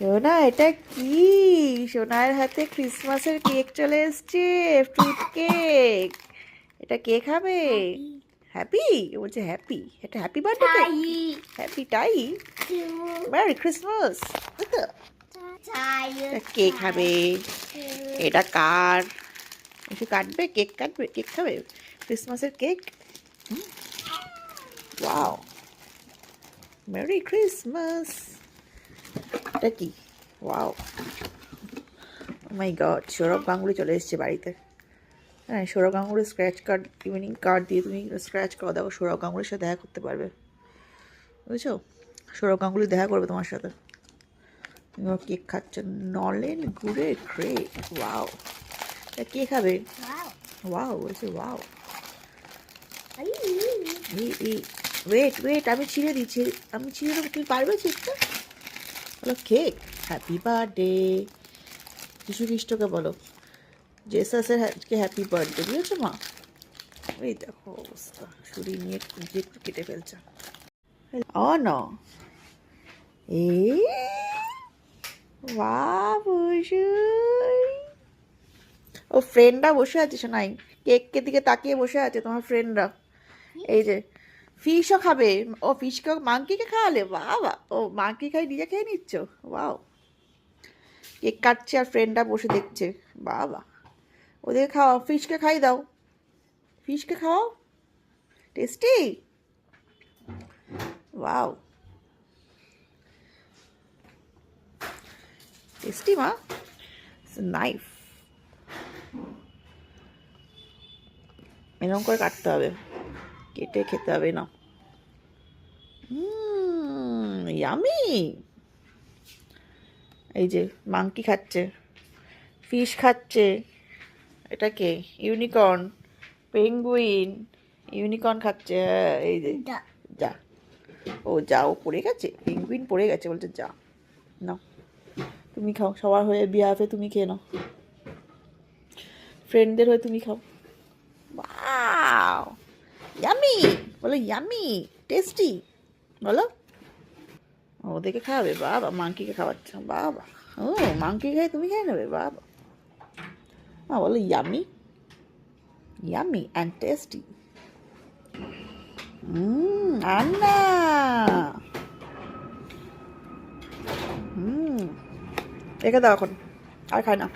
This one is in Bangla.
সোনা এটা কি? সোনার হাতে ক্রিসমাসের কেক চলে এসছে, ফ্রুট কেক। এটা কে খাবে? হ্যাপি? বলছে হ্যাপি। এটা happy birthday cake? Happy tie? Merry Christmas. এটা কে খাবে? এটা কার? একটু কাটবে, কেক কাটবে, কেক খাবে, ক্রিসমাসের কেক। Wow, Mary Christmas. এটা কি? Wow, my god, Sourav Ganguly চলে এসেছে বাড়িতে। হ্যাঁ, সৌরভ গাঙ্গুলির স্ক্র্যাচ কার্ড, ইভিনিং কার্ড দিয়ে তুমি স্ক্র্যাচ করে দেখো, সৌরভ গাঙ্গুলির সাথে দেখা করতে পারবে, বুঝছো? সৌরভ গাঙ্গুলি দেখা করবে তোমার সাথে। তুমি কেক খাচ্ছ, নলেন গুড়ের কেক। ওয়াও, এটা কে খাবে? ওয়াও বলছে, ওয়াও। ওয়েট ওয়েট, আমি ছিঁড়ে দিচ্ছি, আমি ছিঁড়ে দেবো, তুমি পারবে ছিঁড়তে? বলো কেক, হ্যাপি বার্থডে যিশু খ্রিস্টকে বলো, জেসাসের আজকে হ্যাপি বার্থডে, বুঝেছো মা? এই দেখো অবস্থা, ছুরি নিয়ে খুঁজে একটু কেটে ফেলছে। ও ন এ ও ফ্রেন্ডরা বসে আছে শোনাই, কেকের দিকে তাকিয়ে বসে আছে তোমার ফ্রেন্ডরা। এই যে ফিশও খাবে, ও ফিশকে মাংকিকে খাওয়ালে, বাবা, ও মাংকি খাই নিজে খেয়ে নিচ্ছ, বাও। কেক কাটছে আর ফ্রেন্ডরা বসে দেখছে, বাবা। ওদের খাওয়াও, ফিশকে খাই দাও, ফিশকে খাওয়াও, টেস্টি। ওয়াও, টেস্টি মা, নাইফ এরকম করে কাটতে হবে, কেটে খেতে হবে না। ইয়ামি। এই যে মাংকি খাচ্ছে, ফিশ খাচ্ছে, এটা কে? ইউনিকর্ন, পেঙ্গুইন, ইউনিকর্ন খাচ্ছে। হ্যাঁ, এই যে যা, ও যা, ও পড়ে গেছে, পেঙ্গুইন পড়ে গেছে, বলছে যা, নাও তুমি খাও, সবার হয়ে বিহাফে তুমি খেয়ে নাও, ফ্রেন্ডদের হয়ে তুমি খাও। ওয়াও, ইয়ামি বলো, ইয়ামি, টেস্টি বলো। ওদেরকে খাওয়াবে, বাবা, মাংকিকে খাওয়াচ্ছ, বাবা। ও মাংকি খেয়ে তুমি খেয়ে নেবে, বাবা। বলো ইয়ামি, ইয়ামি অ্যান্ড টেস্টি। আন্না, রেখে দাও এখন, আর খায় না।